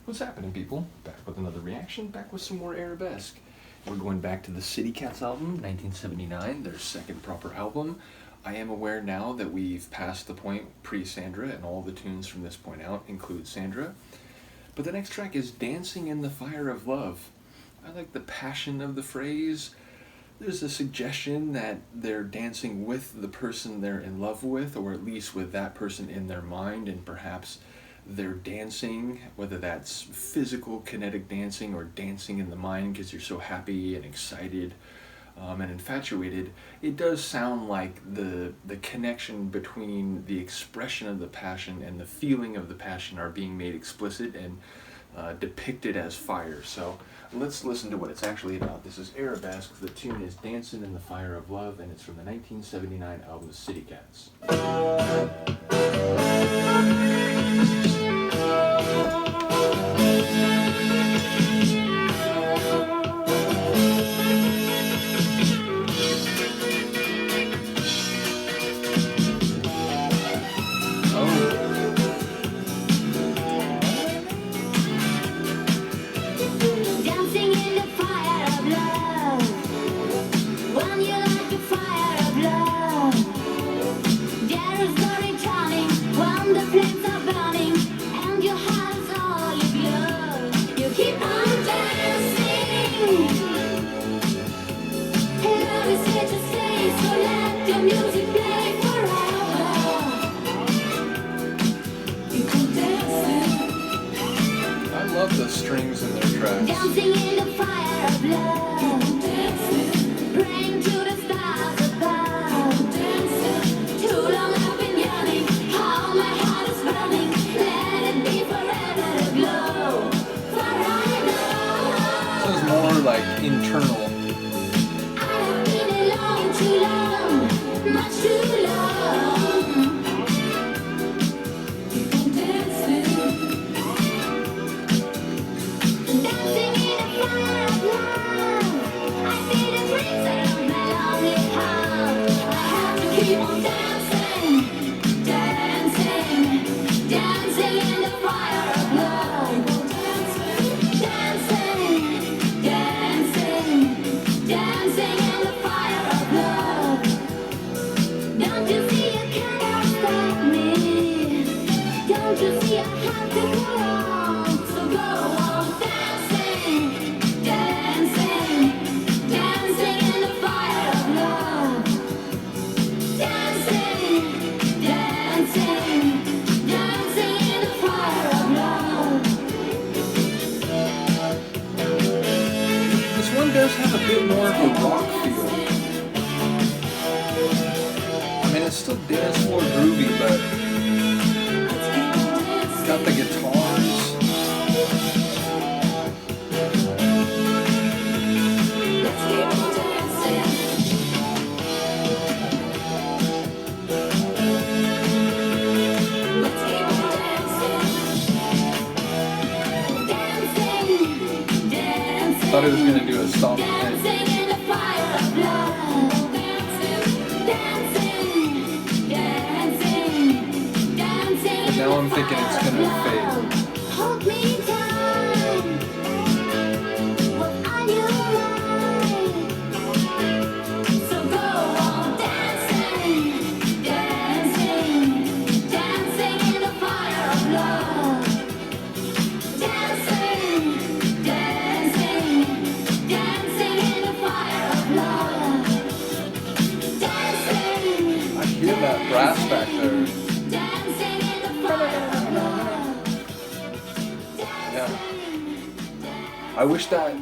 What's happening, people? Back with another reaction, back with some more Arabesque. We're going back to the City Cats album, 1979, their second proper album. I am aware now that we've passed the point pre-Sandra, and all the tunes from this point out include Sandra. But the next track is Dancing in the Fire of Love. I like the passion of the phrase. There's a suggestion that they're dancing with the person they're in love with, or at least with that person in their mind, and perhaps they're dancing, whether that's physical kinetic dancing or dancing in the mind because you're so happy and excited and infatuated. It does sound like the connection between the expression of the passion and the feeling of the passion are being made explicit and depicted as fire. So let's listen to what it's actually about. This is Arabesque. The tune is Dancing in the Fire of Love, and it's from the 1979 album City Cats. The strings in their tracks. Dancing in the fire of love, praying to the stars above. Too long I've been yearning, how my heart is burning. Let it be forever aglow. For I know. This is more like internal. I have been alone too long, much too long. Keep on dancing, dancing, dancing in the fire of love. Dancing, dancing, dancing in the fire of love. Don't you see you cannot stop me? Don't you see I have to go on? So go on dancing, dancing, dancing in the fire of love. Dancing, dancing, dancing in the fire of love. This one does have a bit more of a rock feel. I mean, it's still dance floor groovy, but it's got the guitars. Let's keep on dancing. Let's keep on dancing. Dancing, dancing. Thought it was gonna do a soft thing. Dancing in the fire of love. Dancing, dancing, dancing. But now I'm thinking it's gonna fade. Hold me tight. What's on your mind? So go on dancing, dancing, dancing in the fire of love. Dancing, dancing, dancing in the fire of love. Dancing. I hear that brass back there. Dancing in the fire of love. Yeah. I wish that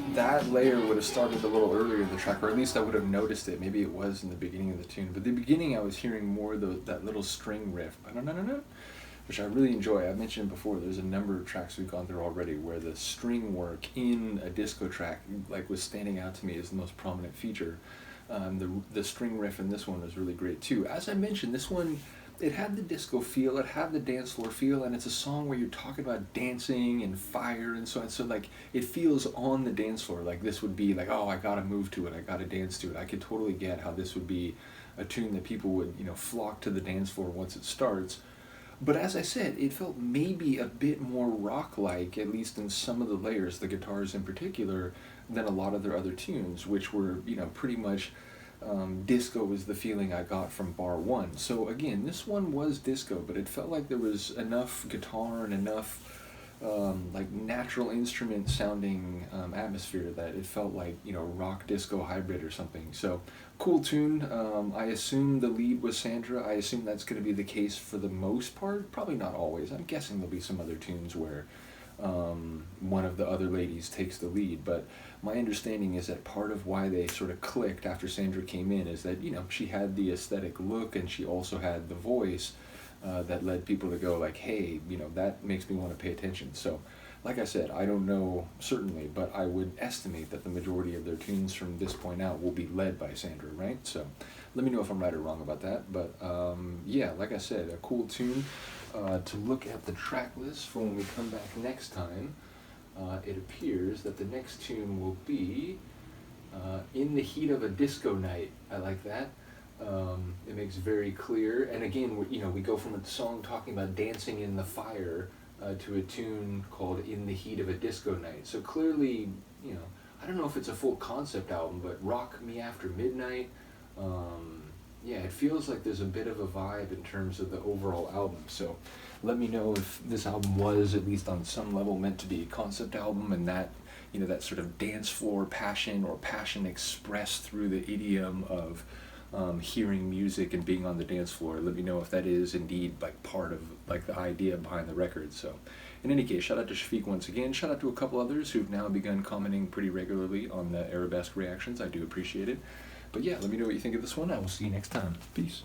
layer would have started a little earlier in the track, or at least I would have noticed it. Maybe it was in the beginning of the tune, but the beginning I was hearing more of that little string riff, which I really enjoy. I mentioned before, there's a number of tracks we've gone through already where the string work in a disco track like was standing out to me as the most prominent feature. The string riff in this one was really great too. As I mentioned, this one, it had the disco feel, it had the dance floor feel, and it's a song where you're talking about dancing and fire and so on. So like it feels on the dance floor, like this would be like, oh, I gotta move to it, I gotta dance to it. I could totally get how this would be a tune that people would, flock to the dance floor once it starts. But as I said, it felt maybe a bit more rock-like, at least in some of the layers, the guitars in particular, than a lot of their other tunes, which were, pretty much disco was the feeling I got from bar one. So again, this one was disco, but it felt like there was enough guitar and enough like natural instrument sounding atmosphere that it felt like rock disco hybrid or something. So cool tune. I assume the lead was Sandra. I assume that's going to be the case for the most part. Probably not always. I'm guessing there'll be some other tunes where one of the other ladies takes the lead, but my understanding is that part of why they sort of clicked after Sandra came in is that she had the aesthetic look and she also had the voice that led people to go like, hey, that makes me want to pay attention. So like I said, I don't know certainly, but I would estimate that the majority of their tunes from this point out will be led by Sandra, right? So let me know if I'm right or wrong about that. But yeah, like I said, a cool tune. To look at the track list for when we come back next time, it appears that the next tune will be In the Heat of a Disco Night. I like that. It makes very clear, and again, we go from a song talking about dancing in the fire to a tune called In the Heat of a Disco Night. So clearly, I don't know if it's a full concept album, but Rock Me After Midnight, yeah, it feels like there's a bit of a vibe in terms of the overall album. So let me know if this album was, at least on some level, meant to be a concept album, and that, that sort of dance floor passion or passion expressed through the idiom of hearing music and being on the dance floor. Let me know if that is indeed like part of like the idea behind the record. So in any case, shout out to Shafiq once again. Shout out to a couple others who've now begun commenting pretty regularly on the Arabesque reactions. I do appreciate it. But yeah, let me know what you think of this one. I will see you next time. Peace.